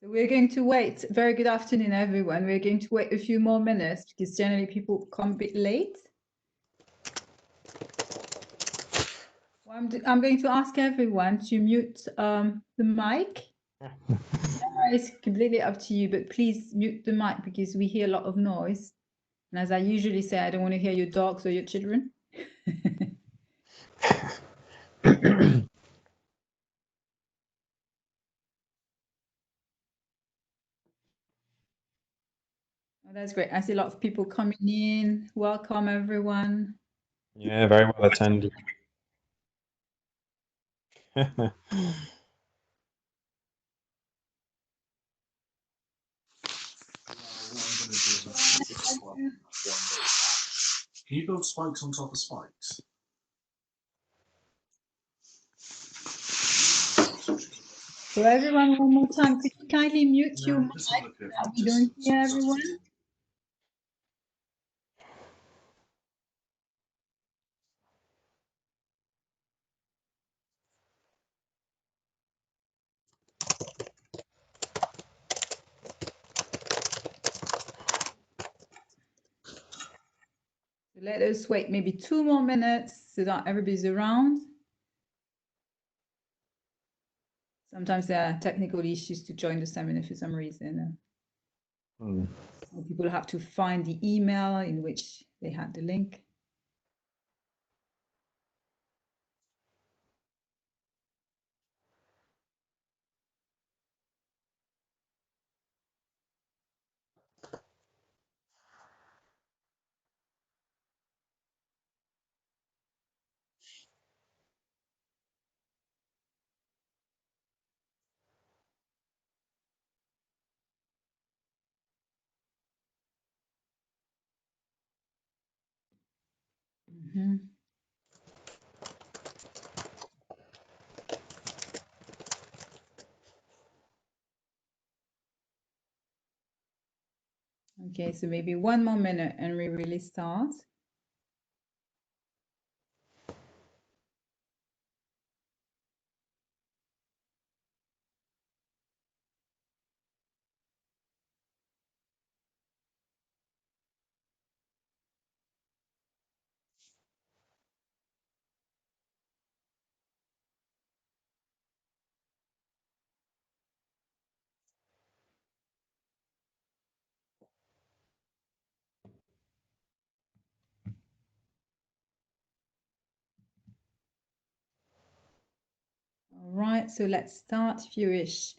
So we're going to wait. Very good afternoon, everyone. We're going to wait a few more minutes because generally people come a bit late. Well, I'm going to ask everyone to mute the mic. It's completely up to you, but please mute the mic because we hear a lot of noise. And as I usually say, I don't want to hear your dogs or your children. Oh, that's great. I see a lot of people coming in. Welcome, everyone. Yeah, very well attended. Can you build spikes on top of spikes? So everyone, one more time, could you kindly mute your mic so that we don't hear everyone? Let us wait maybe 2 more minutes so that everybody's around. Sometimes there are technical issues to join the seminar for some reason. People have to find the email in which they had the link. Okay, so maybe 1 more minute and we really start. All right, so let's start if you wish.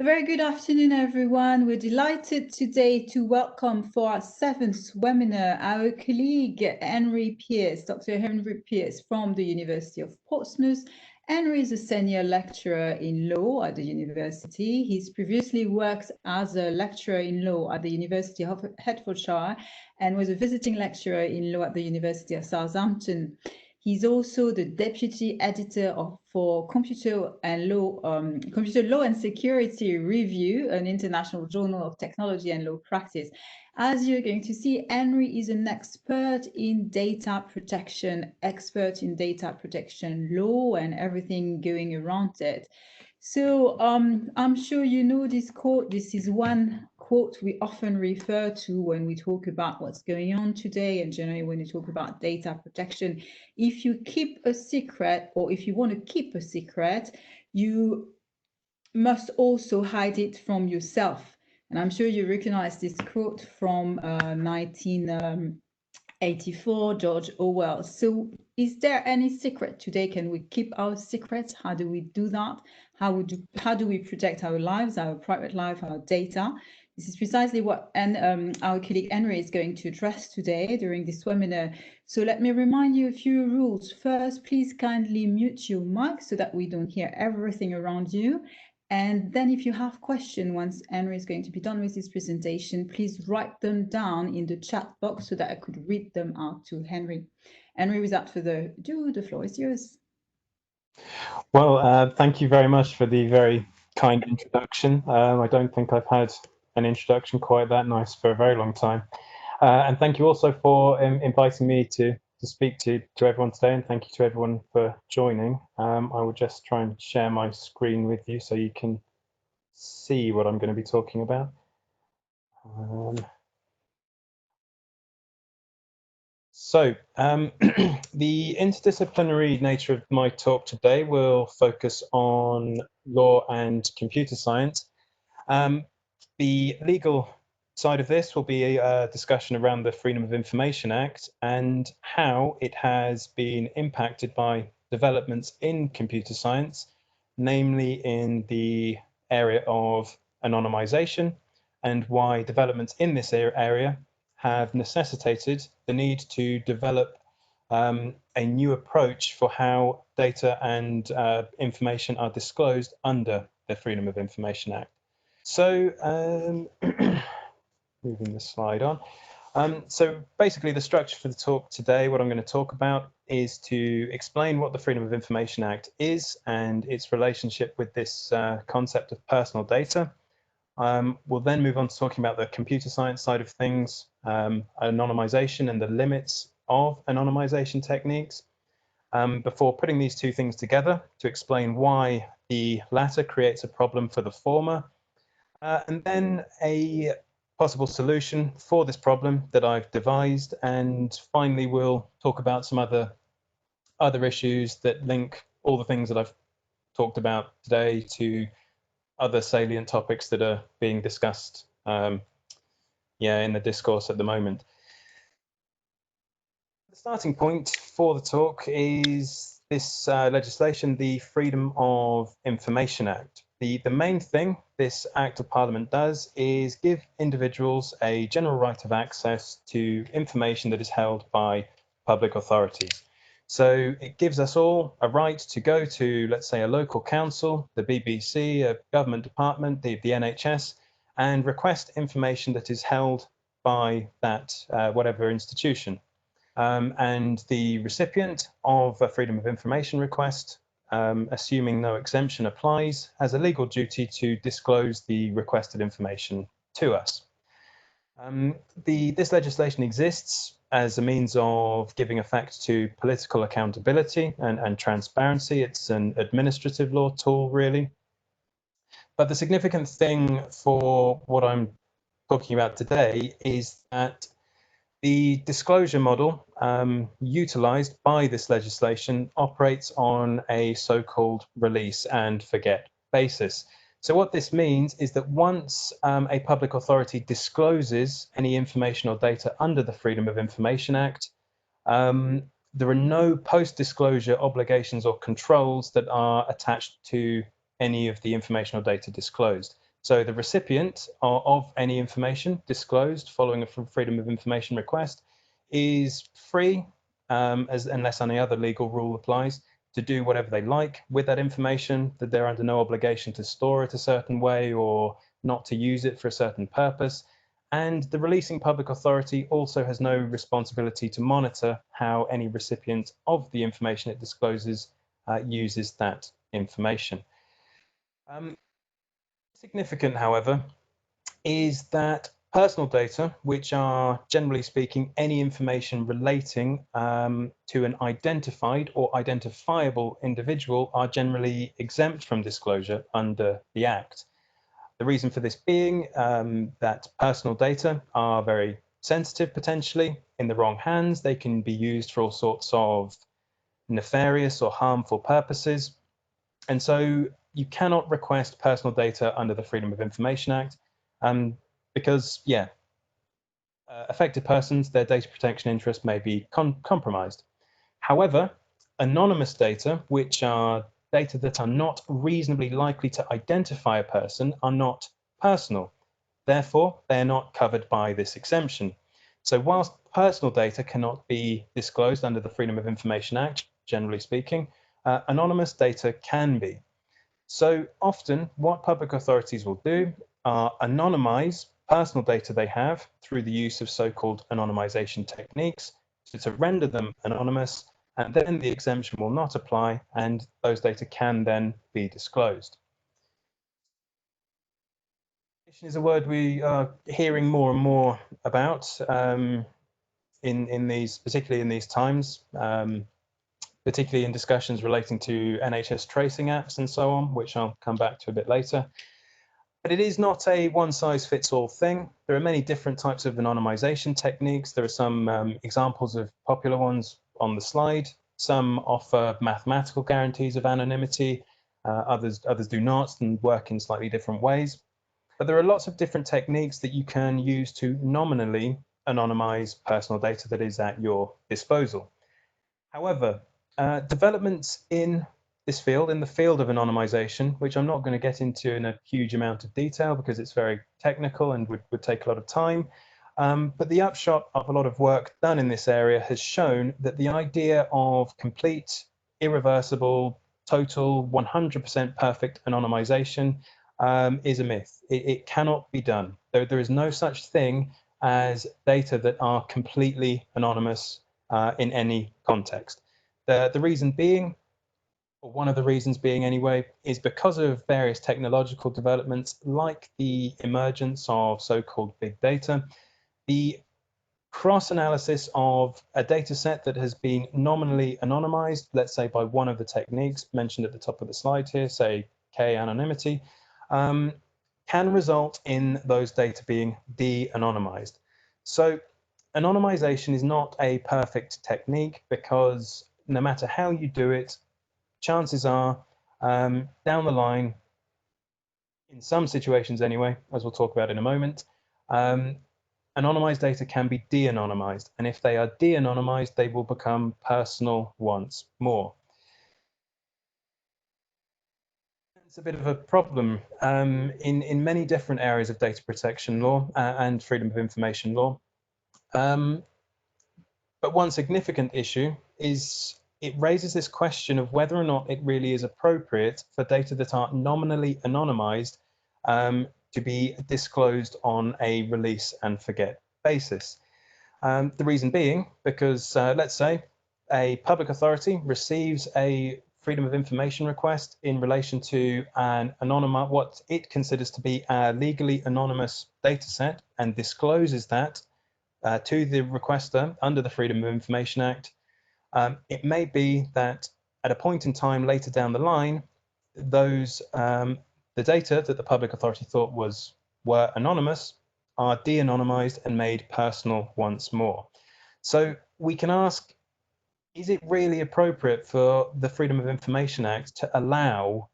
A very good afternoon, everyone. We're delighted today to welcome for our 7th webinar our colleague Henry Pearce, Dr. Henry Pearce from the University of Portsmouth. Henry is a senior lecturer in law at the university. He's previously worked as a lecturer in law at the University of Hertfordshire and was a visiting lecturer in law at the University of Southampton. He's also the deputy editor for Computer Law and Security Review, an international journal of technology and law practice. As you're going to see, Henry is an expert in data protection law and everything going around it. So I'm sure you know this quote. This is one quote we often refer to when we talk about what's going on today and generally when we talk about data protection. If you keep a secret or if you want to keep a secret, you must also hide it from yourself. And I'm sure you recognize this quote from 1984, George Orwell. So is there any secret today? Can we keep our secrets? How do we do that? How do we protect our lives, our private life, our data? This is precisely what our colleague Henry is going to address today during this webinar. So let me remind you a few rules. First, please kindly mute your mic so that we don't hear everything around you. And then if you have questions, once Henry is going to be done with his presentation, please write them down in the chat box so that I could read them out to Henry. Henry, without further ado, the floor is yours. Well, thank you very much for the very kind introduction. I don't think I've had an introduction quite that nice for a very long time. And thank you also for inviting me to speak to everyone today, and thank you to everyone for joining. I will just try and share my screen with you so you can see what I'm going to be talking about. The interdisciplinary nature of my talk today will focus on law and computer science. The legal side of this will be a discussion around the Freedom of Information Act and how it has been impacted by developments in computer science, namely in the area of anonymization, and why developments in this area have necessitated the need to develop a new approach for how data and information are disclosed under the Freedom of Information Act. So, moving the slide on. So basically the structure for the talk today, what I'm going to talk about is to explain what the Freedom of Information Act is and its relationship with this concept of personal data. We'll then move on to talking about the computer science side of things, anonymization and the limits of anonymization techniques, before putting these two things together to explain why the latter creates a problem for the former, and then a possible solution for this problem that I've devised, and finally we'll talk about some other issues that link all the things that I've talked about today to other salient topics that are being discussed in the discourse at the moment. The starting point for the talk is this legislation, the Freedom of Information Act. The main thing this Act of Parliament does is give individuals a general right of access to information that is held by public authorities. So it gives us all a right to go to, let's say, a local council, the BBC, a government department, the NHS, and request information that is held by that whatever institution. And the recipient of a Freedom of Information request, assuming no exemption applies, has a legal duty to disclose the requested information to us. This legislation exists as a means of giving effect to political accountability and transparency. It's an administrative law tool, really. But the significant thing for what I'm talking about today is that the disclosure model utilized by this legislation operates on a so-called release and forget basis. So what this means is that once a public authority discloses any information or data under the Freedom of Information Act, there are no post-disclosure obligations or controls that are attached to any of the information or data disclosed. So the recipient of any information disclosed following a Freedom of Information request is free, unless any other legal rule applies, to do whatever they like with that information, that they're under no obligation to store it a certain way or not to use it for a certain purpose. And the releasing public authority also has no responsibility to monitor how any recipient of the information it discloses uses that information. Significant, however, is that personal data, which are generally speaking any information relating to an identified or identifiable individual, are generally exempt from disclosure under the Act. The reason for this being that personal data are very sensitive potentially. In the wrong hands, they can be used for all sorts of nefarious or harmful purposes. And so you cannot request personal data under the Freedom of Information Act because, affected persons, their data protection interests may be compromised. However, anonymous data, which are data that are not reasonably likely to identify a person, are not personal. Therefore, they are not covered by this exemption. So whilst personal data cannot be disclosed under the Freedom of Information Act, generally speaking, anonymous data can be. So often what public authorities will do are anonymize personal data they have through the use of so-called anonymization techniques to render them anonymous, and then the exemption will not apply and those data can then be disclosed. Is a word we are hearing more and more about particularly in these times, particularly in discussions relating to NHS tracing apps and so on, which I'll come back to a bit later. But it is not a one-size-fits-all thing. There are many different types of anonymization techniques. There are some examples of popular ones on the slide. Some offer mathematical guarantees of anonymity. Others do not and work in slightly different ways. But there are lots of different techniques that you can use to nominally anonymize personal data that is at your disposal. However, developments in this field, in the field of anonymization, which I'm not going to get into in a huge amount of detail because it's very technical and would take a lot of time. But the upshot of a lot of work done in this area has shown that the idea of complete, irreversible, total, 100% perfect anonymization is a myth. It cannot be done. There is no such thing as data that are completely anonymous in any context. The reason being, or one of the reasons being anyway, is because of various technological developments like the emergence of so-called big data. The cross-analysis of a data set that has been nominally anonymized, let's say by one of the techniques mentioned at the top of the slide here, say k-anonymity, can result in those data being de-anonymized. So anonymization is not a perfect technique because no matter how you do it, chances are down the line, in some situations anyway, as we'll talk about in a moment, anonymized data can be de-anonymized. And if they are de-anonymized, they will become personal once more. It's a bit of a problem in many different areas of data protection law and freedom of information law. But one significant issue is it raises this question of whether or not it really is appropriate for data that are nominally anonymized to be disclosed on a release and forget basis. The reason being because let's say a public authority receives a freedom of information request in relation to an anonymous, what it considers to be a legally anonymous data set and discloses that to the requester under the Freedom of Information Act. It may be that at a point in time later down the line, those the data that the public authority thought were anonymous are de-anonymized and made personal once more. So we can ask, is it really appropriate for the Freedom of Information Act to allow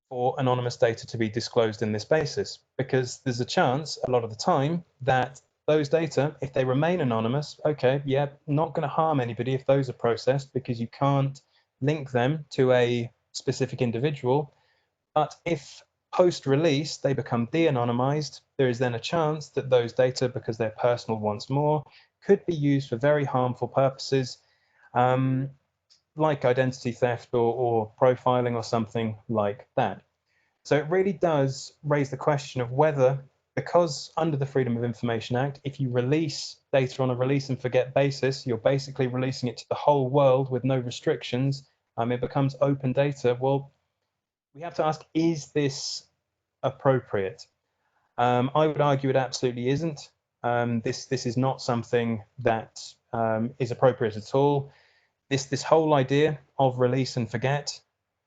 for anonymous data to be disclosed in this basis? Because there's a chance a lot of the time that those data, if they remain anonymous, okay, yeah, not going to harm anybody if those are processed because you can't link them to a specific individual. But if post-release they become de-anonymized, there is then a chance that those data, because they're personal once more, could be used for very harmful purposes, like identity theft or profiling or something like that. So it really does raise the question of whether, because under the Freedom of Information Act, if you release data on a release and forget basis, you're basically releasing it to the whole world with no restrictions, it becomes open data. Well, we have to ask, is this appropriate? I would argue it absolutely isn't. This is not something that is appropriate at all. This whole idea of release and forget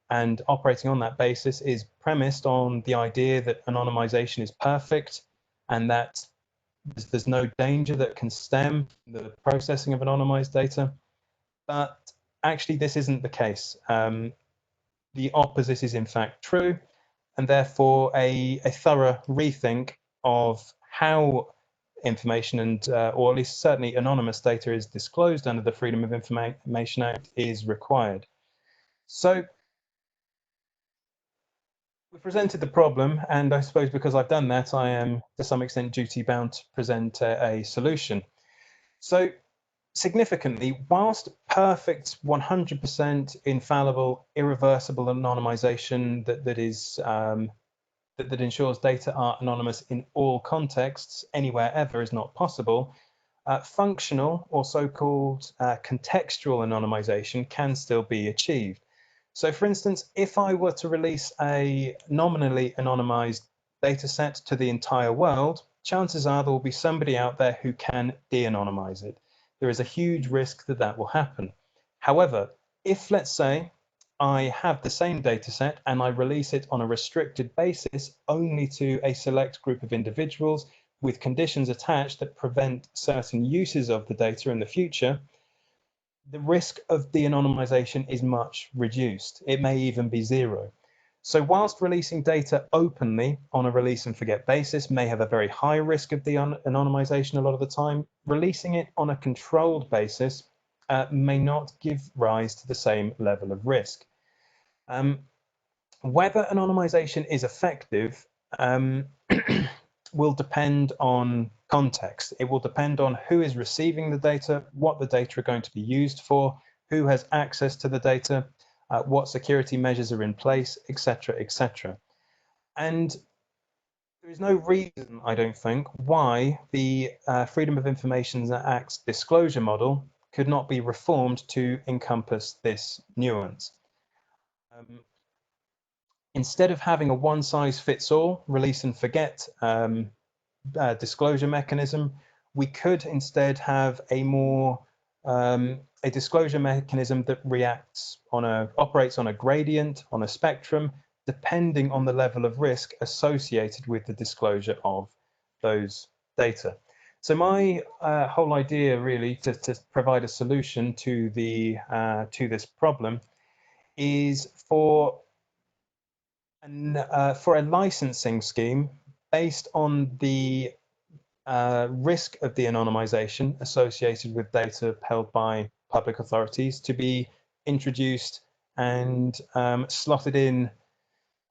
and operating on that basis is premised on the idea that anonymization is perfect and that there's no danger that can stem from the processing of anonymized data. But actually, this isn't the case. The opposite is in fact true, and therefore a thorough rethink of how information and, or at least certainly anonymous data is disclosed under the Freedom of Information Act is required. So we've presented the problem, and I suppose because I've done that, I am to some extent duty bound to present a solution. So significantly, whilst perfect 100% infallible, irreversible anonymization that ensures data are anonymous in all contexts, anywhere ever, is not possible, functional or so-called contextual anonymization can still be achieved. So for instance, if I were to release a nominally anonymized data set to the entire world, chances are there will be somebody out there who can de-anonymize it. There is a huge risk that that will happen. However, if let's say I have the same data set and I release it on a restricted basis only to a select group of individuals with conditions attached that prevent certain uses of the data in the future, the risk of de-anonymization is much reduced. It may even be zero. So whilst releasing data openly on a release and forget basis may have a very high risk of de-anonymization a lot of the time, releasing it on a controlled basis may not give rise to the same level of risk. Whether anonymization is effective will depend on context. It will depend on who is receiving the data, what the data are going to be used for, who has access to the data, what security measures are in place, etc., etc. And there is no reason, I don't think, why the Freedom of Information Act's disclosure model could not be reformed to encompass this nuance. Instead of having a one-size-fits-all release and forget disclosure mechanism, we could instead have a more a disclosure mechanism that operates on a gradient, on a spectrum, depending on the level of risk associated with the disclosure of those data. So my whole idea, really, to provide a solution to this problem, is for a licensing scheme based on the risk of de-anonymization associated with data held by public authorities to be introduced and slotted in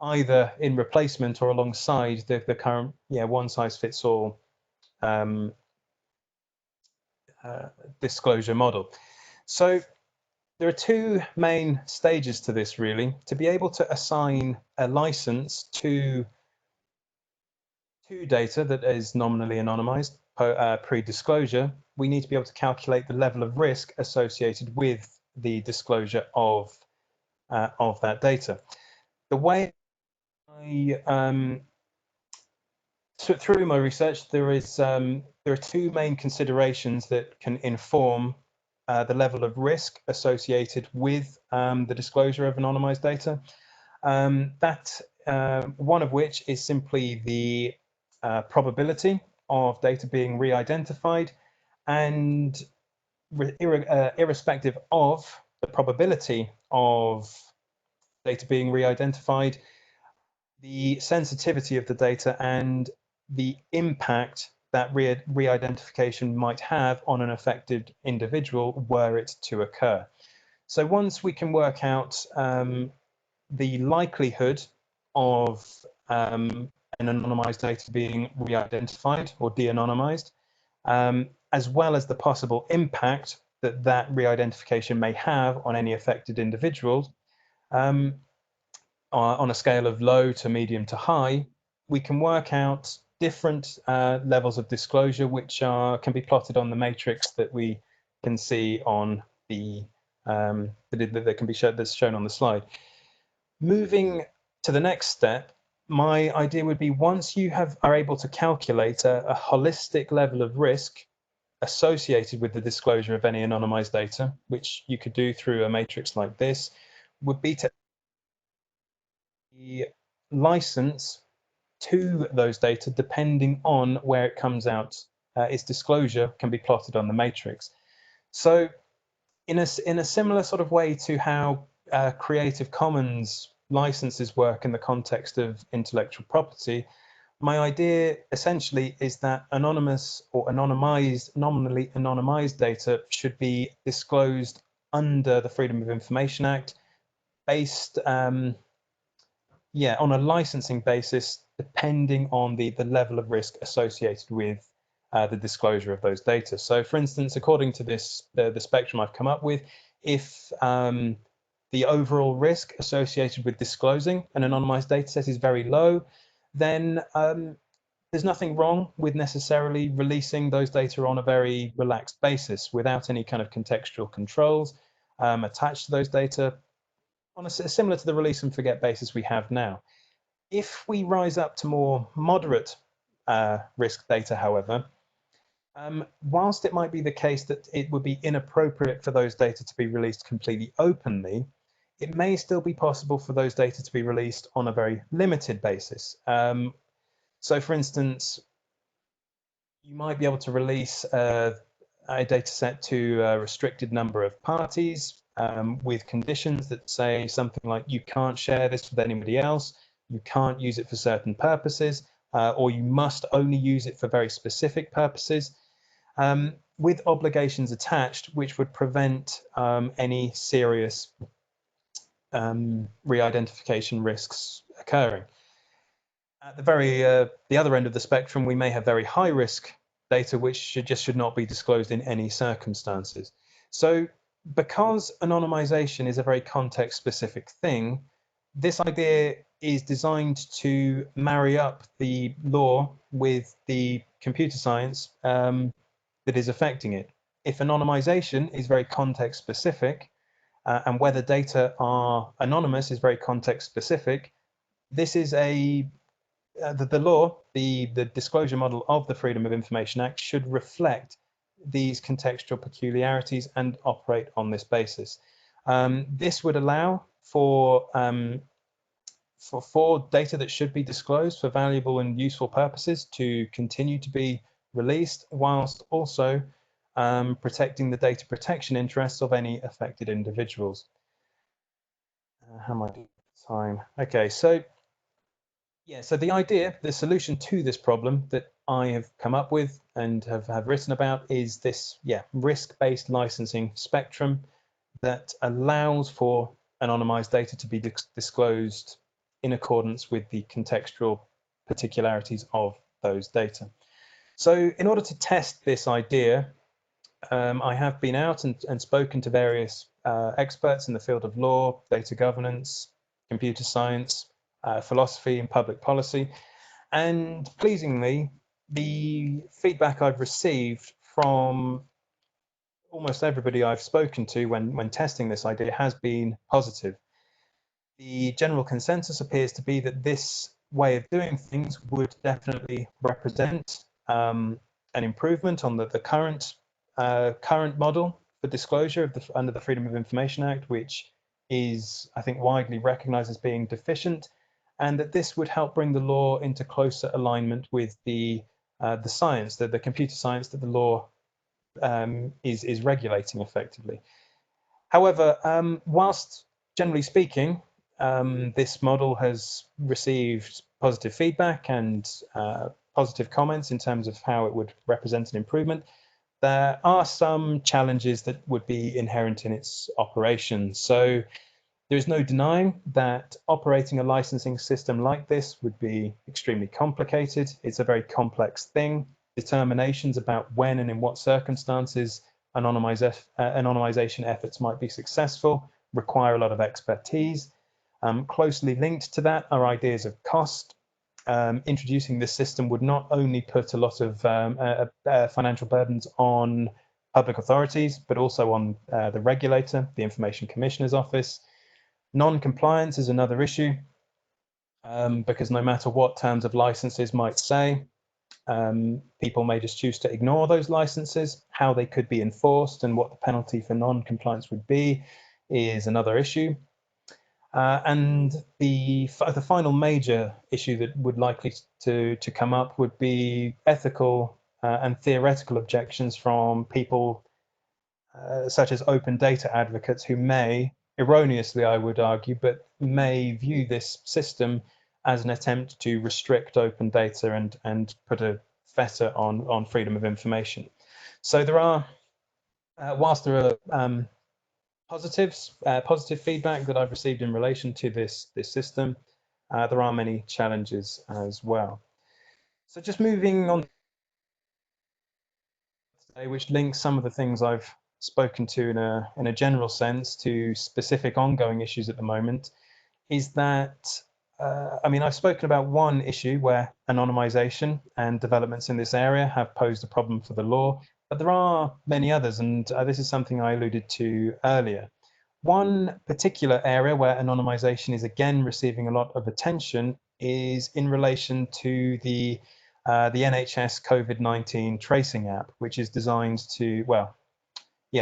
either in replacement or alongside the current one-size-fits-all disclosure model. So there are two main stages to this, really. To be able to assign a license to data that is nominally anonymized pre-disclosure, we need to be able to calculate the level of risk associated with the disclosure of that data. The way through my research, there are two main considerations that can inform the level of risk associated with the disclosure of anonymized data. One of which is simply the probability of data being re-identified, and irrespective of the probability of data being re-identified, the sensitivity of the data and the impact that re-identification might have on an affected individual were it to occur. So once we can work out the likelihood of an anonymized data being re-identified or de-anonymized, as well as the possible impact that re-identification may have on any affected individuals, on a scale of low to medium to high, we can work out different levels of disclosure, which can be plotted on the matrix that we can see on the that can be shown, that's shown on the slide. Moving to the next step, my idea would be, once you are able to calculate a holistic level of risk associated with the disclosure of any anonymized data, which you could do through a matrix like this, would be to license to those data depending on where it comes out. Its disclosure can be plotted on the matrix. So in a similar sort of way to how Creative Commons licenses work in the context of intellectual property, my idea essentially is that anonymous or nominally anonymized data should be disclosed under the Freedom of Information Act, based on a licensing basis, depending on the level of risk associated with the disclosure of those data. So for instance, according to this, the spectrum I've come up with, if the overall risk associated with disclosing an anonymized data set is very low, then there's nothing wrong with necessarily releasing those data on a very relaxed basis without any kind of contextual controls attached to those data, on similar to the release and forget basis we have now. If we rise up to more moderate risk data, however, whilst it might be the case that it would be inappropriate for those data to be released completely openly, it may still be possible for those data to be released on a very limited basis. So for instance, you might be able to release a data set to a restricted number of parties with conditions that say something like you can't share this with anybody else, you can't use it for certain purposes, or you must only use it for very specific purposes, with obligations attached which would prevent any serious re-identification risks occurring. At the other end of the spectrum, we may have very high risk data which should not be disclosed in any circumstances. So because anonymization is a very context specific thing, this idea is designed to marry up the law with the computer science that is affecting it. If anonymization is very context specific, and whether data are anonymous is very context specific, this is the law, the disclosure model of the Freedom of Information Act should reflect these contextual peculiarities and operate on this basis. This would allow for data that should be disclosed for valuable and useful purposes to continue to be released, whilst also protecting the data protection interests of any affected individuals. How am I doing time? Okay, so yeah, so the idea, the solution to this problem that I have come up with and have written about is this, risk-based licensing spectrum that allows for anonymized data to be disclosed in accordance with the contextual particularities of those data. So in order to test this idea, I have been out and spoken to various experts in the field of law, data governance, computer science, philosophy and public policy. And pleasingly, the feedback I've received from almost everybody I've spoken to when testing this idea has been positive. The general consensus appears to be that this way of doing things would definitely represent an improvement on the current model for disclosure under the Freedom of Information Act, which is, I think, widely recognized as being deficient, and that this would help bring the law into closer alignment with the science, the computer science that the law is regulating effectively. However, whilst generally speaking, this model has received positive feedback and positive comments in terms of how it would represent an improvement, there are some challenges that would be inherent in its operation. So there is no denying that operating a licensing system like this would be extremely complicated. It's a very complex thing. Determinations about when and in what circumstances anonymization efforts might be successful require a lot of expertise. Closely linked to that are ideas of cost. Introducing this system would not only put a lot of financial burdens on public authorities, but also on the regulator, the Information Commissioner's Office. Non-compliance is another issue, because no matter what terms of licenses might say, people may just choose to ignore those licenses. How they could be enforced and what the penalty for non-compliance would be is another issue. And the final major issue that would likely to come up would be ethical and theoretical objections from people such as open data advocates who may, erroneously I would argue, but may view this system as an attempt to restrict open data and put a fetter on freedom of information. So there are, whilst there are positive feedback that I've received in relation to this system, there are many challenges as well. So just moving on today, which links some of the things I've spoken to in a general sense to specific ongoing issues at the moment, is that I mean, I've spoken about one issue where anonymization and developments in this area have posed a problem for the law, but there are many others, and this is something I alluded to earlier. One particular area where anonymization is again receiving a lot of attention is in relation to the NHS COVID-19 tracing app, which is designed to, well,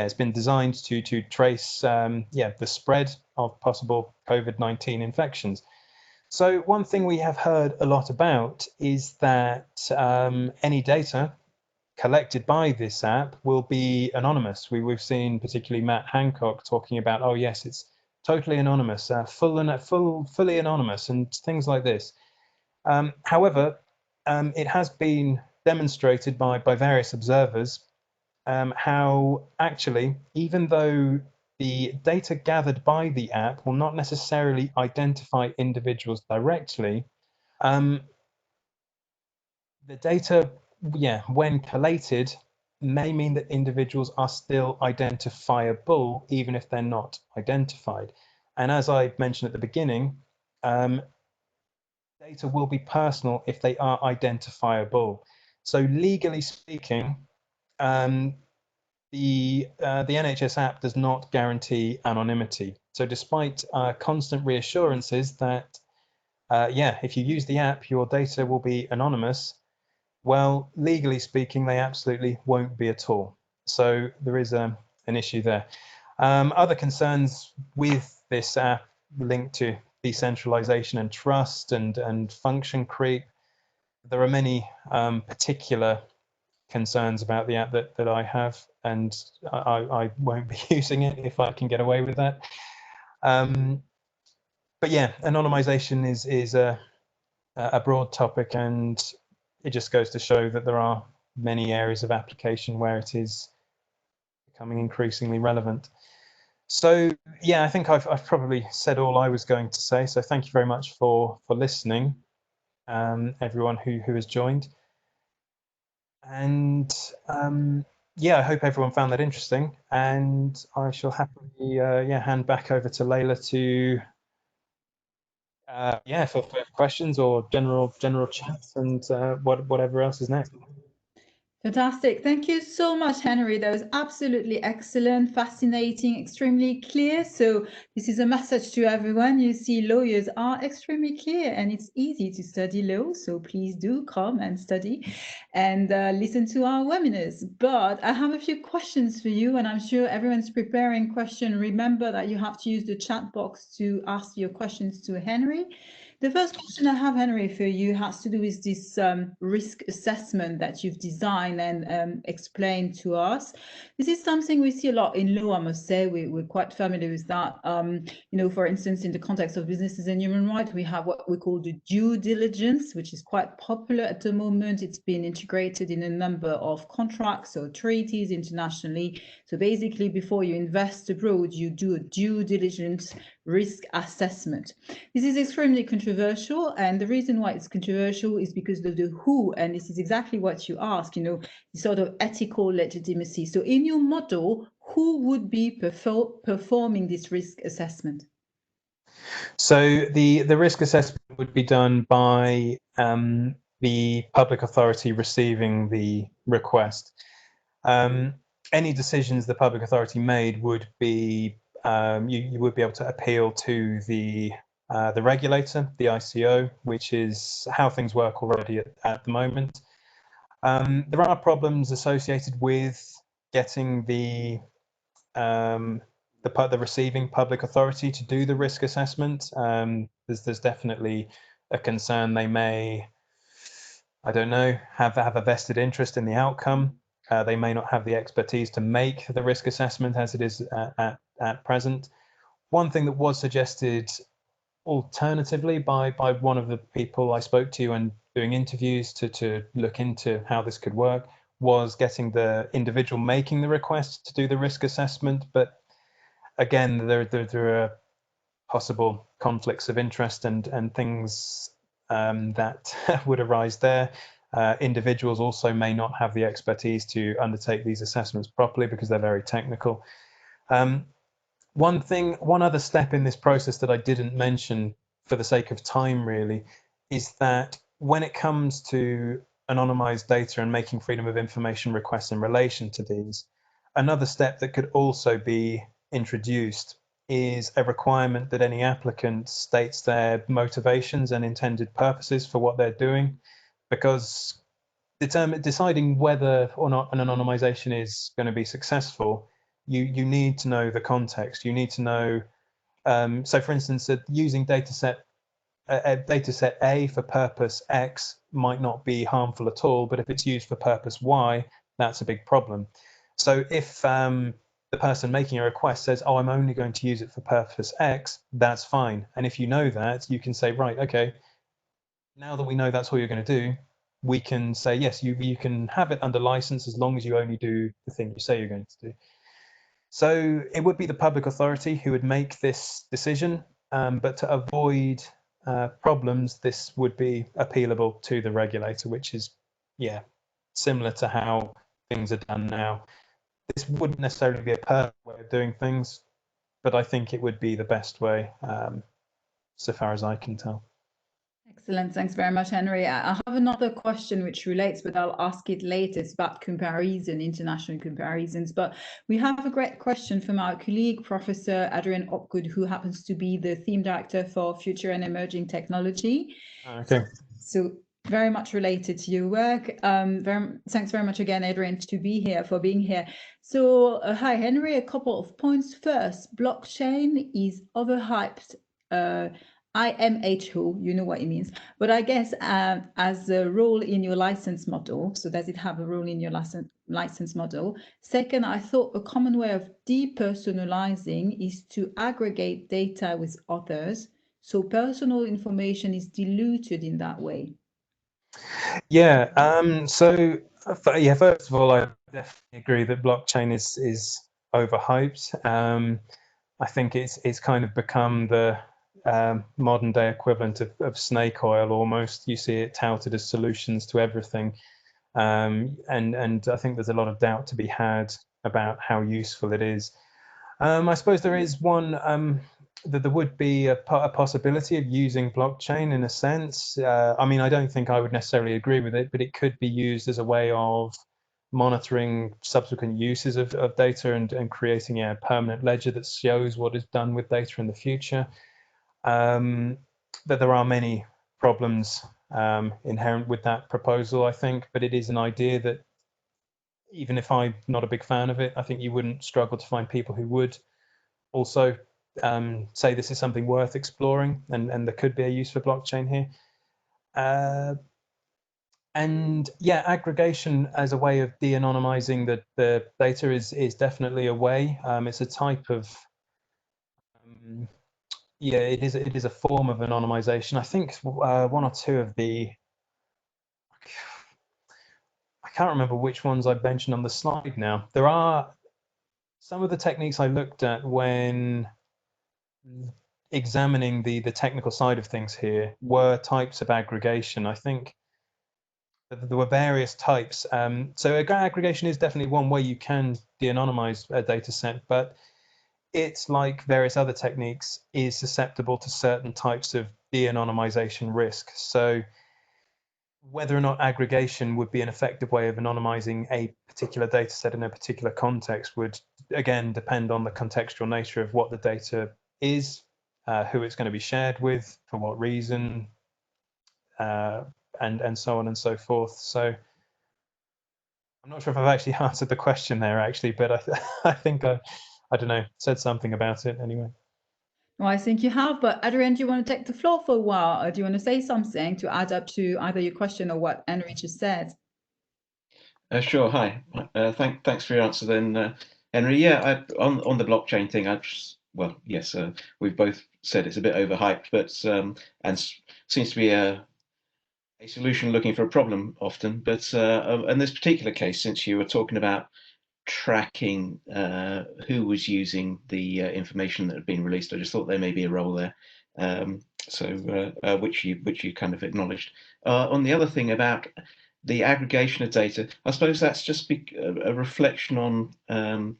it's been designed to trace the spread of possible COVID-19 infections. So one thing we have heard a lot about is that any data collected by this app will be anonymous. We've seen particularly Matt Hancock talking about, oh yes, it's totally anonymous, fully anonymous, and things like this. However, it has been demonstrated by various observers how actually, even though the data gathered by the app will not necessarily identify individuals directly, the data, when collated, may mean that individuals are still identifiable, even if they're not identified. And as I mentioned at the beginning, data will be personal if they are identifiable. So legally speaking, the NHS app does not guarantee anonymity. So despite constant reassurances that, if you use the app, your data will be anonymous, well, legally speaking, they absolutely won't be at all. So there is an issue there. Other concerns with this app linked to decentralization and trust and function creep. There are many particular concerns about the app that I have, and I won't be using it if I can get away with that. But yeah, anonymization is a broad topic, and it just goes to show that there are many areas of application where it is becoming increasingly relevant. So yeah, I think I've probably said all I was going to say. So thank you very much for listening, everyone who has joined. And I hope everyone found that interesting. And I shall happily hand back over to Layla to for questions or general chats and whatever else is next. Fantastic. Thank you so much, Henry. That was absolutely excellent, fascinating, extremely clear. So this is a message to everyone. You see, lawyers are extremely clear and it's easy to study law. So please do come and study and listen to our webinars. But I have a few questions for you, and I'm sure everyone's preparing questions. Remember that you have to use the chat box to ask your questions to Henry. The first question I have, Henry, for you has to do with this risk assessment that you've designed and explained to us. This is something we see a lot in law, I must say. We're quite familiar with that. For instance, in the context of businesses and human rights, we have what we call the due diligence, which is quite popular at the moment. It's been integrated in a number of contracts or treaties internationally. So basically, before you invest abroad, you do a due diligence risk assessment. This is extremely controversial, and the reason why it's controversial is because of the who, and this is exactly what you ask, the sort of ethical legitimacy. So in your model, who would be performing this risk assessment? So the risk assessment would be done by the public authority receiving the request. Any decisions the public authority made would be you would be able to appeal to the regulator, the ICO, which is how things work already at the moment. There are problems associated with getting the receiving public authority to do the risk assessment. There's definitely a concern they may, I don't know, have a vested interest in the outcome. They may not have the expertise to make the risk assessment as it is at present. One thing that was suggested alternatively by one of the people I spoke to and doing interviews to look into how this could work was getting the individual making the request to do the risk assessment. But again, there are possible conflicts of interest and things that would arise there. Individuals also may not have the expertise to undertake these assessments properly because they're very technical. One other step in this process that I didn't mention for the sake of time really is that when it comes to anonymized data and making freedom of information requests in relation to these, another step that could also be introduced is a requirement that any applicant states their motivations and intended purposes for what they're doing, because deciding whether or not an anonymization is going to be successful you need to know the context. You need to know. So, for instance, using dataset A for purpose X might not be harmful at all, but if it's used for purpose Y, that's a big problem. So if the person making a request says, oh, I'm only going to use it for purpose X, that's fine. And if you know that, you can say, right, okay, now that we know that's all you're going to do, we can say, yes, you can have it under license as long as you only do the thing you say you're going to do. So it would be the public authority who would make this decision, but to avoid problems, this would be appealable to the regulator, which is, yeah, similar to how things are done now. This wouldn't necessarily be a perfect way of doing things, but I think it would be the best way, so far as I can tell. Excellent. Thanks very much, Henry. I have another question which relates, but I'll ask it later. It's about comparison, international comparisons. But we have a great question from our colleague, Professor Adrian Hopgood, who happens to be the theme director for Future and Emerging Technology. Okay. So very much related to your work. Thanks very much again, Adrian, for being here. So hi, Henry, a couple of points. First, blockchain is overhyped. IMHO, you know what it means, but I guess as a role in your license model. So does it have a role in your license model? Second, I thought a common way of depersonalizing is to aggregate data with others. So personal information is diluted in that way. Yeah. So yeah, first of all, I definitely agree that blockchain is overhyped. I think it's kind of become the modern day equivalent of snake oil almost. You see it touted as solutions to everything, and I think there's a lot of doubt to be had about how useful it is. I suppose there is one that there would be a possibility of using blockchain in a sense. I mean, I don't think I would necessarily agree with it, but it could be used as a way of monitoring subsequent uses of data and creating a permanent ledger that shows what is done with data in the future. But there are many problems inherent with that proposal, I think, but it is an idea that even if I'm not a big fan of it, I think you wouldn't struggle to find people who would also say this is something worth exploring, and there could be a use for blockchain here. And yeah, aggregation as a way of de-anonymizing the data is definitely a way. It's a type of yeah, it is a form of anonymization. I think one or two of the I can't remember which ones I mentioned on the slide now. There are some of the techniques I looked at when examining the technical side of things here were types of aggregation. I think there were various types. So aggregation is definitely one way you can de-anonymize a data set, but it's like various other techniques is susceptible to certain types of de-anonymization risk. So whether or not aggregation would be an effective way of anonymizing a particular data set in a particular context would, again, depend on the contextual nature of what the data is, who it's going to be shared with, for what reason, and so on and so forth. So I'm not sure if I've actually answered the question there, actually, but I think I don't know, said something about it anyway. Well, I think you have, but Adrian, do you want to take the floor for a while? Or do you want to say something to add up to either your question or what Henry just said? Sure. Hi. Thanks for your answer then, Henry. Yeah, on the blockchain thing, well, yes, we've both said it's a bit overhyped, but and seems to be a solution looking for a problem often. But in this particular case, since you were talking about tracking who was using the information that had been released, I just thought there may be a role there. Which you kind of acknowledged. On the other thing about the aggregation of data, I suppose that's just a reflection on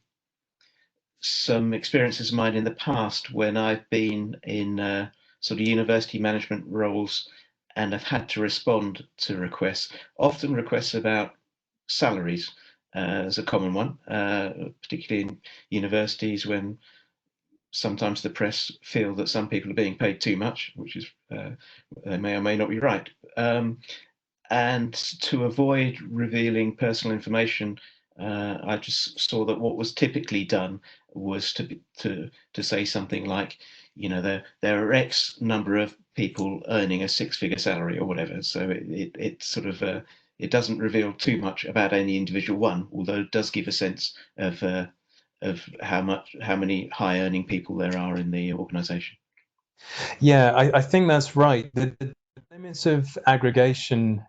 some experiences of mine in the past when I've been in sort of university management roles and have had to respond to requests, often requests about salaries is a common one, particularly in universities when sometimes the press feel that some people are being paid too much, which is they may or may not be right. And to avoid revealing personal information I just saw that what was typically done was to say something like, you know, there are X number of people earning a six-figure salary or whatever. So it sort of it doesn't reveal too much about any individual one, although it does give a sense of how many high-earning people there are in the organisation. Yeah, I think that's right. The limits of aggregation,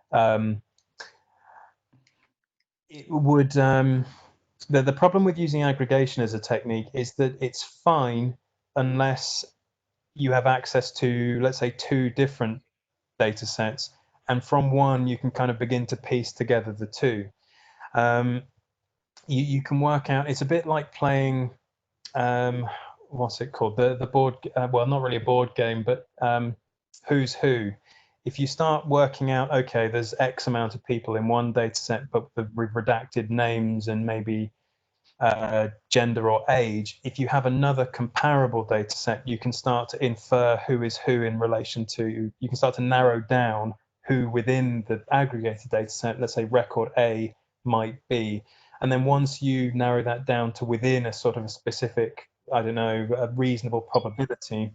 it would the problem with using aggregation as a technique is that it's fine unless you have access to, let's say, two different data sets, and from one you can kind of begin to piece together the two. You can work out, it's a bit like playing, what's it called, the board, well, not really a board game, but Who's Who. If you start working out, okay, there's X amount of people in one data set, but with redacted names and maybe gender or age, if you have another comparable data set, you can start to infer who is who in relation to, you can start to narrow down who within the aggregated data set, let's say record A, might be. And then once you narrow that down to within a sort of a specific, I don't know, a reasonable probability,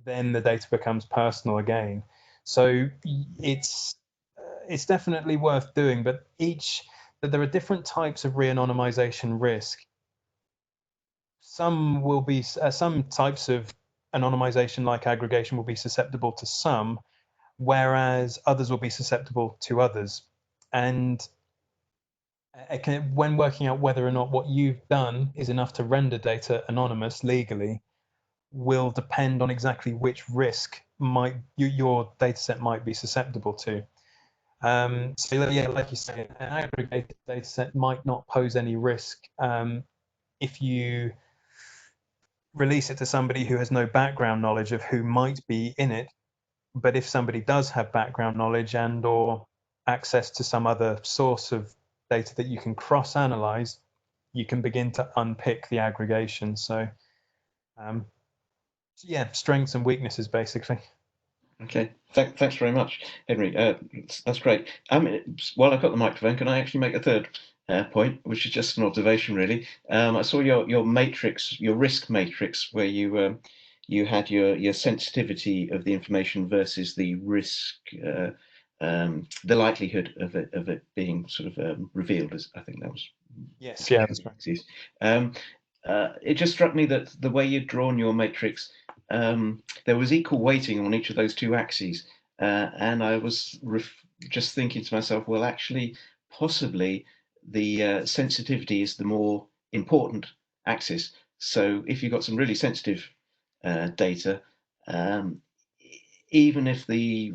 then the data becomes personal again. So it's definitely worth doing, but there are different types of re-anonymization risk. Some will be some types of anonymization, like aggregation, will be susceptible to some, whereas others will be susceptible to others. And when working out whether or not what you've done is enough to render data anonymous legally, will depend on exactly which risk your data set might be susceptible to. So yeah, like you say, an aggregated data set might not pose any risk if you release it to somebody who has no background knowledge of who might be in it. But if somebody does have background knowledge and or access to some other source of data that you can cross-analyze, you can begin to unpick the aggregation. So yeah, strengths and weaknesses, basically. Okay, thanks very much, Henry. That's great. While I've got the microphone, can I actually make a third point, which is just an observation, really? I saw your matrix, your risk matrix, where you you had your sensitivity of the information versus the risk, the likelihood of it being sort of revealed. As I think that was. Yes, yeah, that's right. It just struck me that the way you'd drawn your matrix, there was equal weighting on each of those two axes. And I was just thinking to myself, well, actually, possibly the sensitivity is the more important axis. So if you've got some really sensitive data, even if the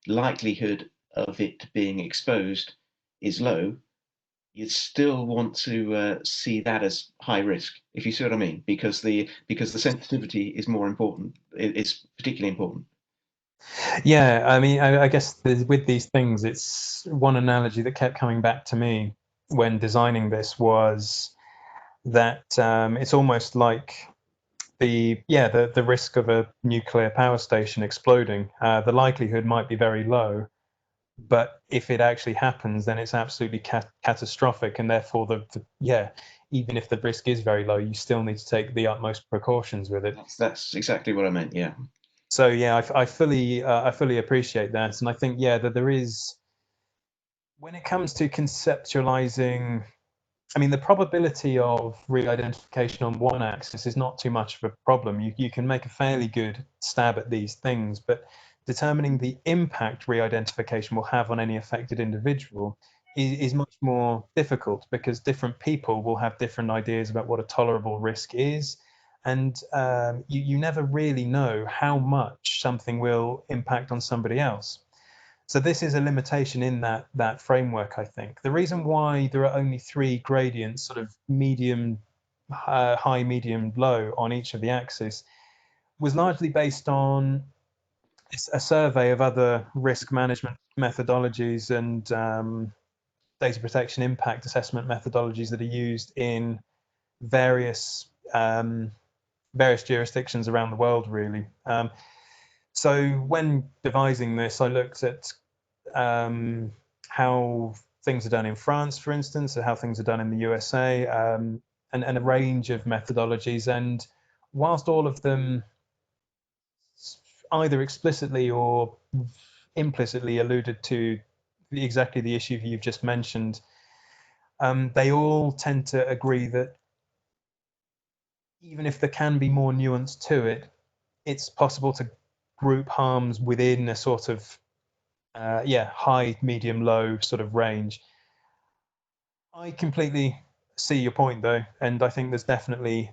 likelihood of it being exposed is low, you'd still want to see that as high risk, if you see what I mean, because the sensitivity is more important. It's particularly important. Yeah, I mean, I guess with these things, it's one analogy that kept coming back to me when designing this was that it's almost like the risk of a nuclear power station exploding. The likelihood might be very low, but if it actually happens, then it's absolutely catastrophic, and therefore even if the risk is very low, you still need to take the utmost precautions with it. That's exactly what I meant. Yeah. So yeah, I fully appreciate that, and I think that there is, when it comes to conceptualizing, I mean, the probability of re-identification on one axis is not too much of a problem. You can make a fairly good stab at these things, but determining the impact re-identification will have on any affected individual is much more difficult, because different people will have different ideas about what a tolerable risk is. And you never really know how much something will impact on somebody else. So this is a limitation in that framework, I think. The reason why there are only 3 gradients, sort of medium, high, medium, low on each of the axes, was largely based on a survey of other risk management methodologies and data protection impact assessment methodologies that are used in various jurisdictions around the world, really. So when devising this, I looked at how things are done in France, for instance, or how things are done in the USA, and a range of methodologies. And whilst all of them either explicitly or implicitly alluded to exactly the issue you've just mentioned, they all tend to agree that even if there can be more nuance to it, it's possible to group harms within a sort of high, medium, low sort of range. I completely see your point though, and I think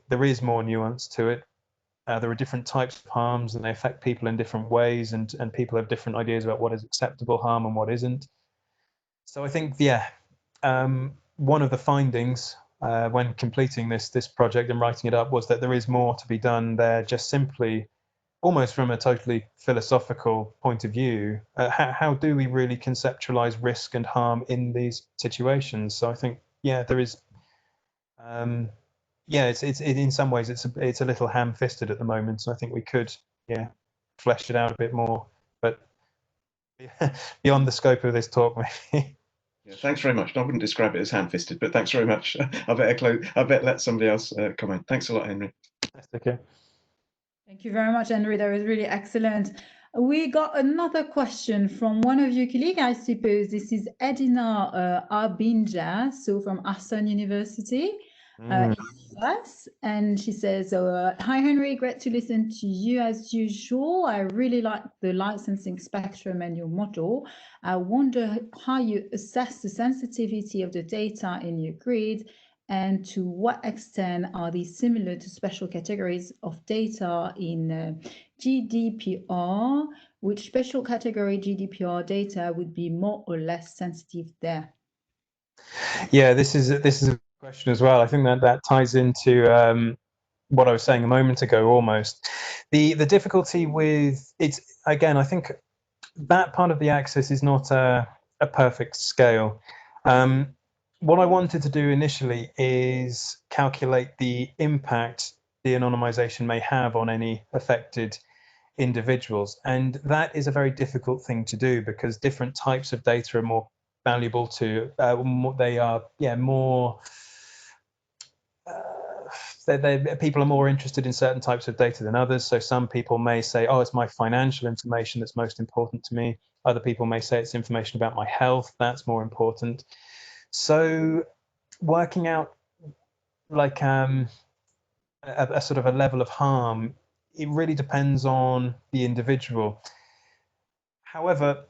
there is more nuance to it. There are different types of harms, and they affect people in different ways, and people have different ideas about what is acceptable harm and what isn't. So I think, one of the findings when completing this project and writing it up was that there is more to be done there, just simply almost from a totally philosophical point of view. How do we really conceptualize risk and harm in these situations? So I think, there is, it's in some ways it's a little ham-fisted at the moment. So I think we could, flesh it out a bit more, but beyond the scope of this talk, maybe. Yeah, thanks very much. I wouldn't describe it as ham-fisted, but thanks very much. I better let somebody else comment. Thanks a lot, Henry. That's okay. Thank you very much, Henry. That was really excellent. We got another question from one of your colleagues, I suppose. This is Edina Arbinja, so from Aston University in the US. And she says, hi, Henry, great to listen to you as usual. I really like the licensing spectrum and your model. I wonder how you assess the sensitivity of the data in your grid, and to what extent are these similar to special categories of data in GDPR? Which special category GDPR data would be more or less sensitive there? Yeah, this is a question as well. I think that ties into what I was saying a moment ago almost. The difficulty with it's, again, I think that part of the access is not a perfect scale. What I wanted to do initially is calculate the impact de-anonymization may have on any affected individuals. And that is a very difficult thing to do because different types of data are more valuable to, they are, more, people are more interested in certain types of data than others. So some people may say, oh, it's my financial information that's most important to me. Other people may say it's information about my health that's more important. So working out like a sort of a level of harm, it really depends on the individual. However,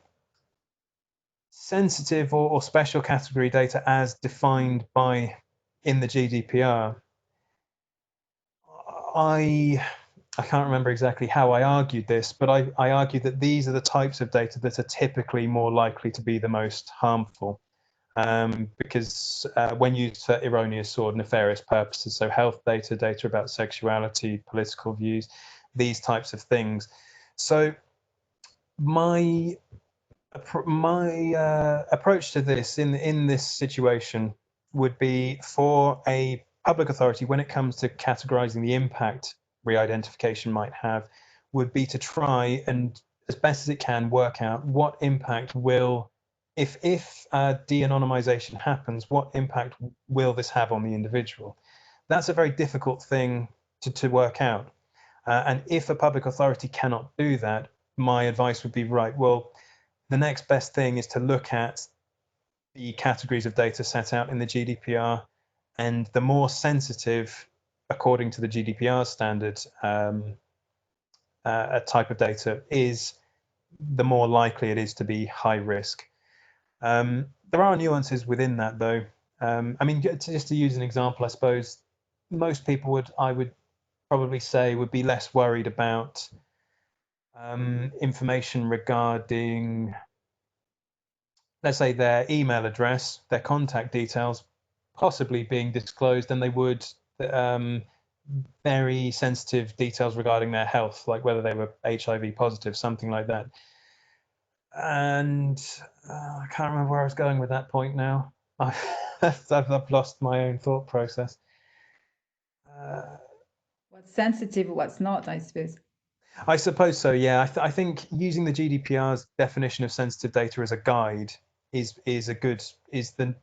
sensitive or special category data as defined in the GDPR, I can't remember exactly how I argued this, but I argued that these are the types of data that are typically more likely to be the most harmful. Because when used for erroneous or nefarious purposes, so health data about sexuality, political views, these types of things. So my approach to this in this situation would be for a public authority, when it comes to categorizing the impact re-identification might have, would be to try and, as best as it can, work out what impact will, if de-anonymization happens, what impact will this have on the individual? That's a very difficult thing to work out. And if a public authority cannot do that, my advice would be, right, well, the next best thing is to look at the categories of data set out in the GDPR, and the more sensitive, according to the GDPR standard, a type of data is, the more likely it is to be high risk. There are nuances within that, though. I mean, just to use an example, I suppose most people I would probably say would be less worried about information regarding, let's say, their email address, their contact details possibly being disclosed, than they would very sensitive details regarding their health, like whether they were HIV positive, something like that. And I can't remember where I was going with that point now. I've lost my own thought process. What's sensitive, what's not, I suppose. I suppose so, yeah. I think using the GDPR's definition of sensitive data as a guide is the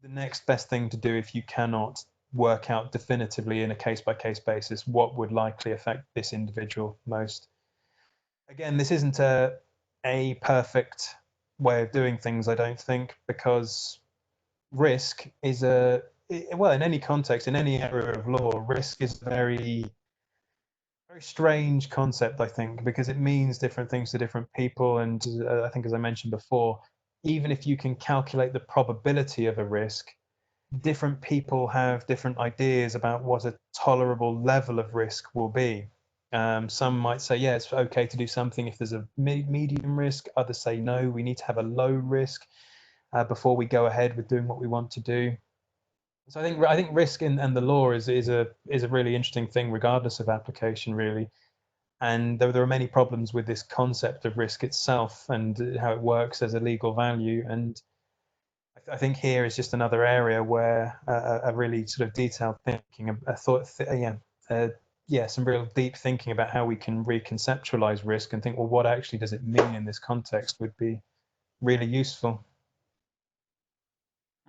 next best thing to do if you cannot work out definitively in a case-by-case basis what would likely affect this individual most. Again, this isn't a perfect way of doing things, I don't think, because risk is well, in any context, in any area of law, risk is a very strange concept, I think, because it means different things to different people. And I think, as I mentioned before, even if you can calculate the probability of a risk, different people have different ideas about what a tolerable level of risk will be. Some might say, yeah, it's okay to do something if there's a medium risk. Others say, no, we need to have a low risk before we go ahead with doing what we want to do. So I think risk and the law is a really interesting thing, regardless of application, really. And there are many problems with this concept of risk itself and how it works as a legal value. And I think here is just another area where a really sort of detailed thinking, some real deep thinking about how we can reconceptualize risk and think, well, what actually does it mean in this context would be really useful.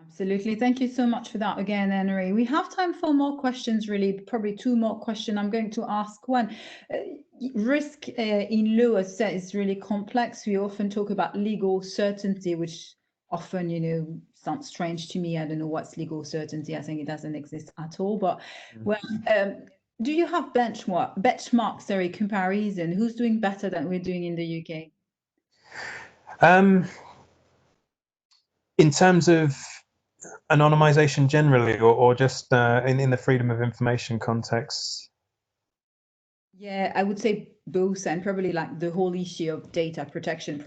Absolutely. Thank you so much for that again, Henry. We have time for more questions, really, probably two more questions. I'm going to ask one. Risk in law, as I said, is really complex. We often talk about legal certainty, which often, sounds strange to me. I don't know what's legal certainty. I think it doesn't exist at all. But do you have benchmark comparison? Who's doing better than we're doing in the UK? In terms of anonymization generally, or just in the freedom of information context? Yeah, I would say both, and probably like the whole issue of data protection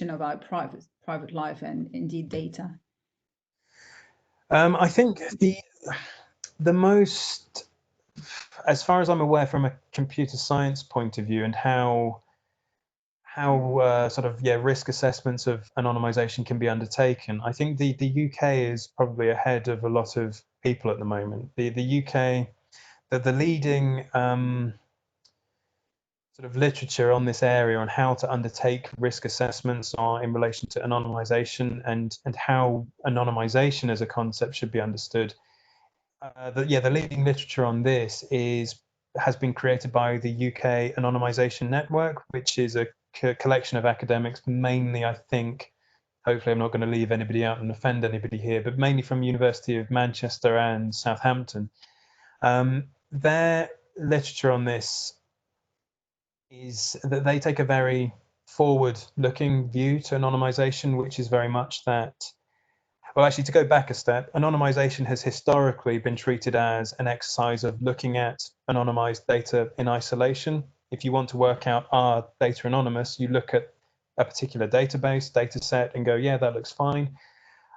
of our private life and indeed data. I think the most, as far as I'm aware, from a computer science point of view, and how risk assessments of anonymization can be undertaken, I think the UK is probably ahead of a lot of people at the moment. The UK, the leading sort of literature on this area on how to undertake risk assessments are in relation to anonymization and how anonymization as a concept should be understood. The leading literature on this has been created by the UK Anonymization Network, which is a collection of academics, mainly, I think, hopefully I'm not going to leave anybody out and offend anybody here, but mainly from University of Manchester and Southampton. Their literature on this is that they take a very forward-looking view to anonymization, which is very much that, well, actually, to go back a step, anonymization has historically been treated as an exercise of looking at anonymized data in isolation. If you want to work out, are data anonymous, you look at a particular database, data set, and go, yeah, that looks fine.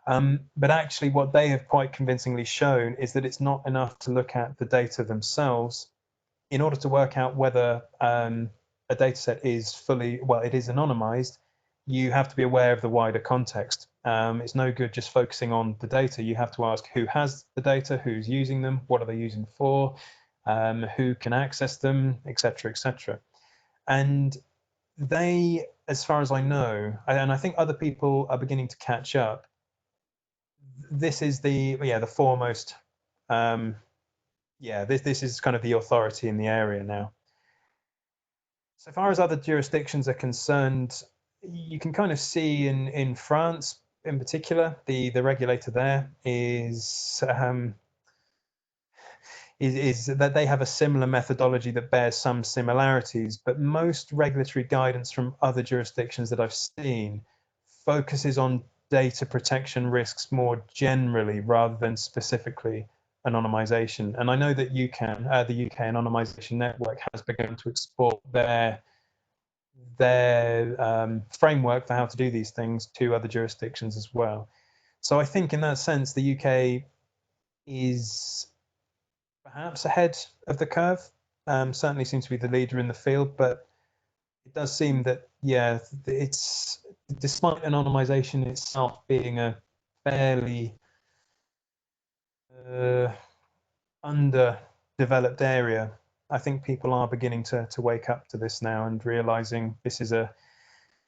But actually, what they have quite convincingly shown is that it's not enough to look at the data themselves. In order to work out whether a data set is it is anonymized, you have to be aware of the wider context. It's no good just focusing on the data. You have to ask who has the data, who's using them, what are they using for, who can access them, etc., etc. And they, as far as I know, and I think other people are beginning to catch up, this is the foremost. This is kind of the authority in the area now. So far as other jurisdictions are concerned, you can kind of see in France, in particular, the regulator there is that they have a similar methodology that bears some similarities, but most regulatory guidance from other jurisdictions that I've seen focuses on data protection risks more generally rather than specifically anonymization. And I know that the UK Anonymization Network has begun to export their framework for how to do these things to other jurisdictions as well. So I think in that sense, the UK is perhaps ahead of the curve. Certainly seems to be the leader in the field, but it does seem that, it's, despite anonymization itself being a fairly underdeveloped area, I think people are beginning to wake up to this now and realizing this is a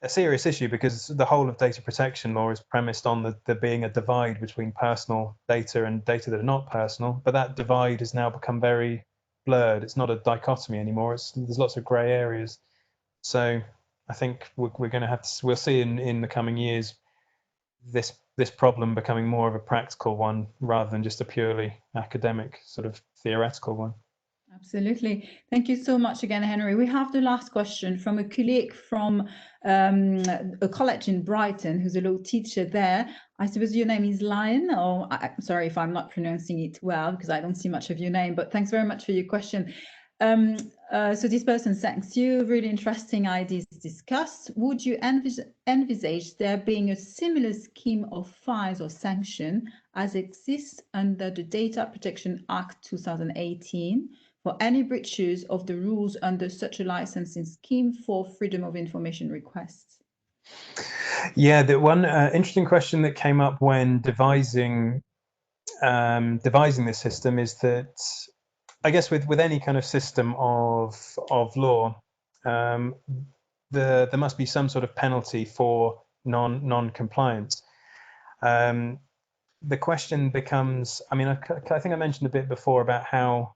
a serious issue, because the whole of data protection law is premised on there being a divide between personal data and data that are not personal. But that divide has now become very blurred. It's not a dichotomy anymore. There's lots of grey areas. So I think we're going to have to, we'll see in the coming years this problem becoming more of a practical one rather than just a purely academic sort of theoretical one. Absolutely. Thank you so much again, Henry. We have the last question from a colleague from a college in Brighton who's a law teacher there. I suppose your name is Lion, or I'm sorry if I'm not pronouncing it well because I don't see much of your name, but thanks very much for your question. So this person thanks you. Really interesting ideas discussed. Would you envisage there being a similar scheme of fines or sanction as exists under the Data Protection Act 2018 for any breaches of the rules under such a licensing scheme for freedom of information requests? Yeah, the one interesting question that came up when devising this system is that, I guess with any kind of system of law, there must be some sort of penalty for non-compliance. The question becomes, I mean, I think I mentioned a bit before about how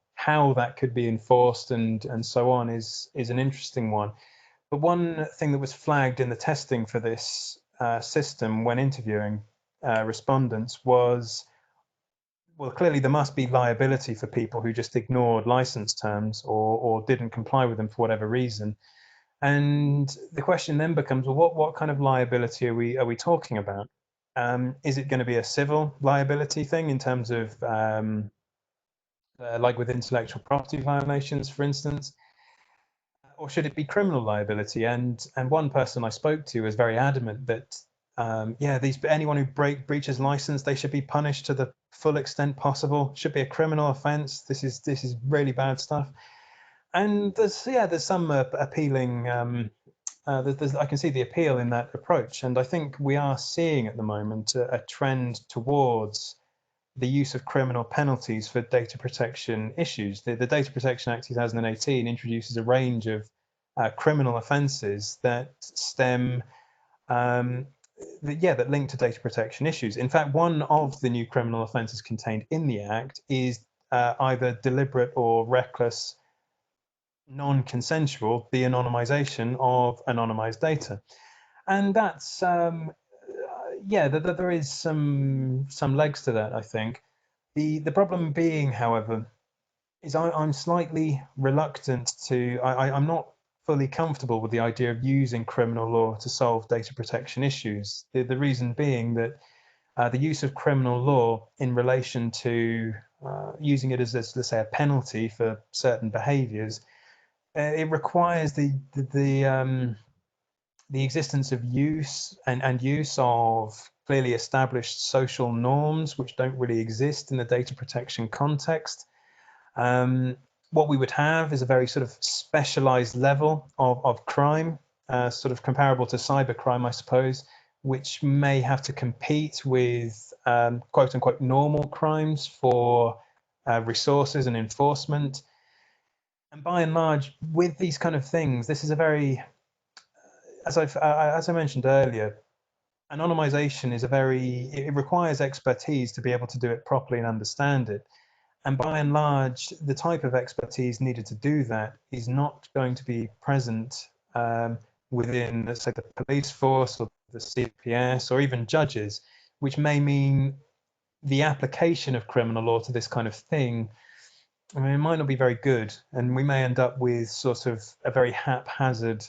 that could be enforced and so on is an interesting one. But one thing that was flagged in the testing for this system when interviewing respondents was, well, clearly there must be liability for people who just ignored license terms or didn't comply with them for whatever reason. And the question then becomes, well, what kind of liability are we talking about? Is it going to be a civil liability thing in terms of like with intellectual property violations, for instance? Or should it be criminal liability? And one person I spoke to was very adamant that yeah, anyone who breaches license, they should be punished to the full extent possible. Should be a criminal offence. This is really bad stuff. And there's some appealing. I can see the appeal in that approach, and I think we are seeing at the moment a trend towards the use of criminal penalties for data protection issues. The Data Protection Act 2018 introduces a range of criminal offences that stem, that link to data protection issues. In fact, one of the new criminal offences contained in the Act is either deliberate or reckless non-consensual de-anonymization of anonymized data. And that's yeah, there is some legs to that, I think. The problem being, however, is I'm slightly reluctant to, I'm not fully comfortable with the idea of using criminal law to solve data protection issues. The reason being that the use of criminal law in relation to using it as, let's say, a penalty for certain behaviors, it requires the existence of use and use of clearly established social norms, which don't really exist in the data protection context. What we would have is a very sort of specialized level of crime, sort of comparable to cybercrime, I suppose, which may have to compete with quote unquote normal crimes for resources and enforcement. And by and large, with these kind of things, this is a very, as I mentioned earlier, anonymization is it requires expertise to be able to do it properly and understand it. And by and large, the type of expertise needed to do that is not going to be present within, let's say, the police force or the CPS or even judges, which may mean the application of criminal law to this kind of thing, I mean, it might not be very good, and we may end up with sort of a very haphazard,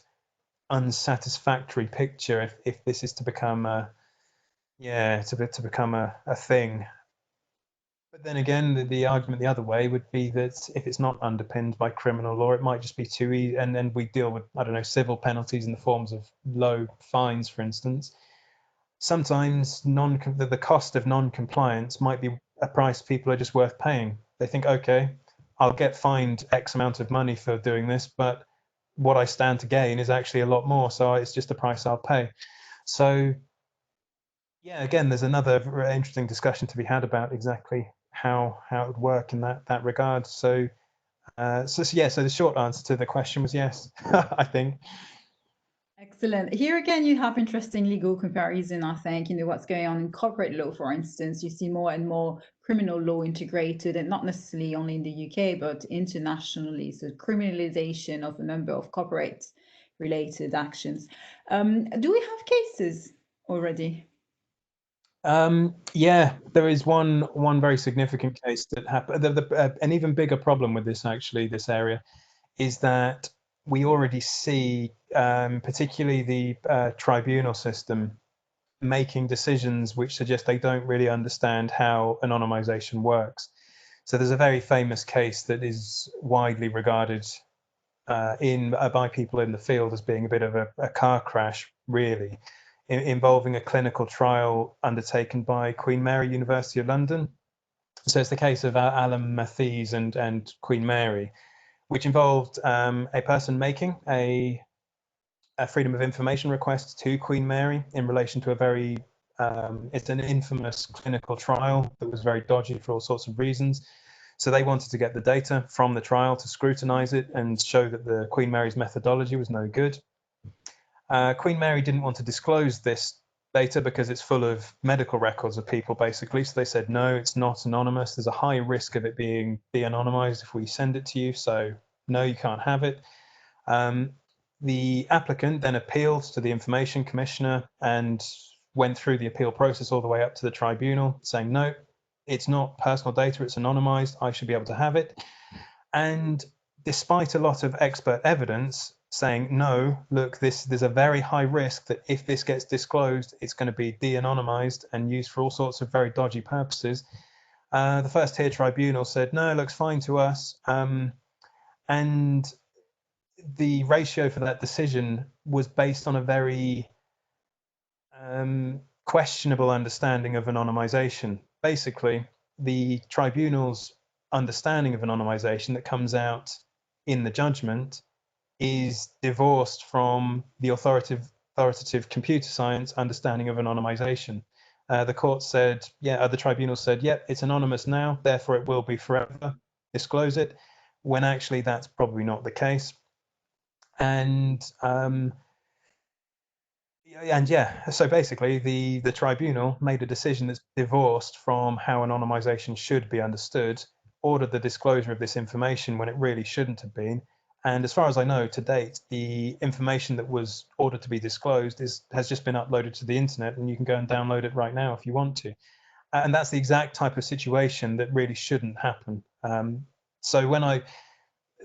unsatisfactory picture if this is to become a, yeah, to become a thing. But then again, the argument the other way would be that if it's not underpinned by criminal law, it might just be too easy, and then we deal with, I don't know, civil penalties in the forms of low fines, for instance. Sometimes the cost of non-compliance might be a price people are just worth paying. They think, okay, I'll get fined X amount of money for doing this, but what I stand to gain is actually a lot more, so it's just a price I'll pay. So yeah, again, there's another interesting discussion to be had about exactly how it would work in that regard. So so the short answer to the question was yes, I think. Excellent. Here again, you have interesting legal comparison, I think, what's going on in corporate law, for instance. You see more and more criminal law integrated, and not necessarily only in the UK, but internationally. So criminalization of a number of corporate related actions. Do we have cases already? Yeah, there is one very significant case that happened. An even bigger problem with this, actually, this area, is that we already see, particularly the tribunal system, making decisions which suggest they don't really understand how anonymization works. So there's a very famous case that is widely regarded by people in the field as being a bit of a car crash, really, involving a clinical trial undertaken by Queen Mary University of London. So it's the case of Alan Matthees and Queen Mary, which involved a person making a freedom of information request to Queen Mary in relation to a very, it's an infamous clinical trial that was very dodgy for all sorts of reasons. So they wanted to get the data from the trial to scrutinize it and show that the Queen Mary's methodology was no good. Queen Mary didn't want to disclose this data because it's full of medical records of people, basically. So they said, no, it's not anonymous. There's a high risk of it being de-anonymized if we send it to you. So no, you can't have it. The applicant then appealed to the Information Commissioner and went through the appeal process all the way up to the tribunal, saying, no, it's not personal data, it's anonymized, I should be able to have it. And despite a lot of expert evidence saying, no, look, there's a very high risk that if this gets disclosed, it's going to be de-anonymized and used for all sorts of very dodgy purposes, the first tier tribunal said, no, it looks fine to us. And the ratio for that decision was based on a very questionable understanding of anonymization. Basically, the tribunal's understanding of anonymization that comes out in the judgment is divorced from the authoritative computer science understanding of anonymization. The court said, the tribunal said, yeah, it's anonymous now, therefore it will be forever, disclose it, when actually that's probably not the case. And so basically the tribunal made a decision that's divorced from how anonymization should be understood, ordered the disclosure of this information when it really shouldn't have been. And as far as I know, to date, the information that was ordered to be disclosed has just been uploaded to the internet, and you can go and download it right now if you want to. And that's the exact type of situation that really shouldn't happen. So when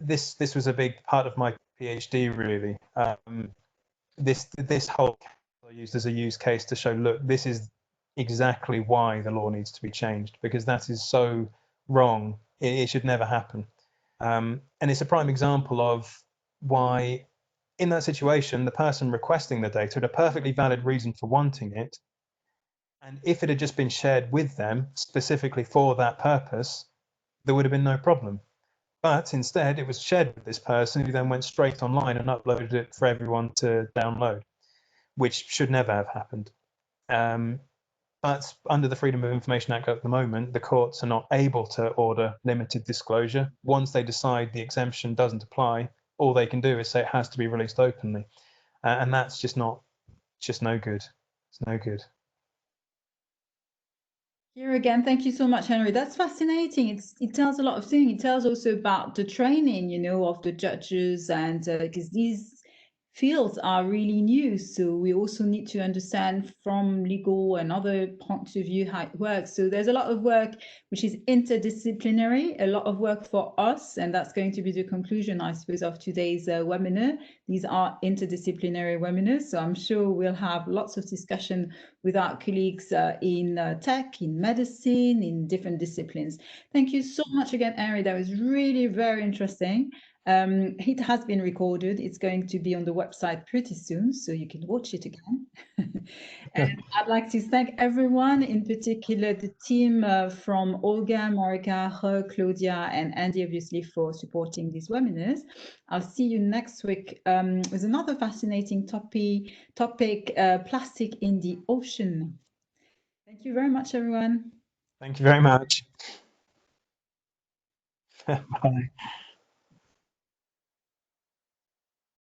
this was a big part of my PhD, really. This whole case I used as a use case to show, look, this is exactly why the law needs to be changed, because that is so wrong. It should never happen. And it's a prime example of why, in that situation, the person requesting the data had a perfectly valid reason for wanting it. And if it had just been shared with them specifically for that purpose, there would have been no problem. But instead, it was shared with this person who then went straight online and uploaded it for everyone to download, which should never have happened. But under the Freedom of Information Act at the moment, the courts are not able to order limited disclosure. Once they decide the exemption doesn't apply, all they can do is say it has to be released openly. And that's just no good. It's no good. Here again, thank you so much, Henry. That's fascinating. It tells a lot of things. It tells also about the training, of the judges, and because these fields are really new, so we also need to understand from legal and other points of view how it works. So there's a lot of work which is interdisciplinary, a lot of work for us, and that's going to be the conclusion, I suppose, of today's webinar. These are interdisciplinary webinars, so I'm sure we'll have lots of discussion with our colleagues in tech, in medicine, in different disciplines. Thank you so much again, Henry. That was really very interesting. It has been recorded. It's going to be on the website pretty soon, so you can watch it again. And I'd like to thank everyone, in particular the team from Olga, Marika, Claudia, and Andy, obviously, for supporting these webinars. I'll see you next week with another fascinating topic, plastic in the ocean. Thank you very much, everyone. Thank you very much. Bye.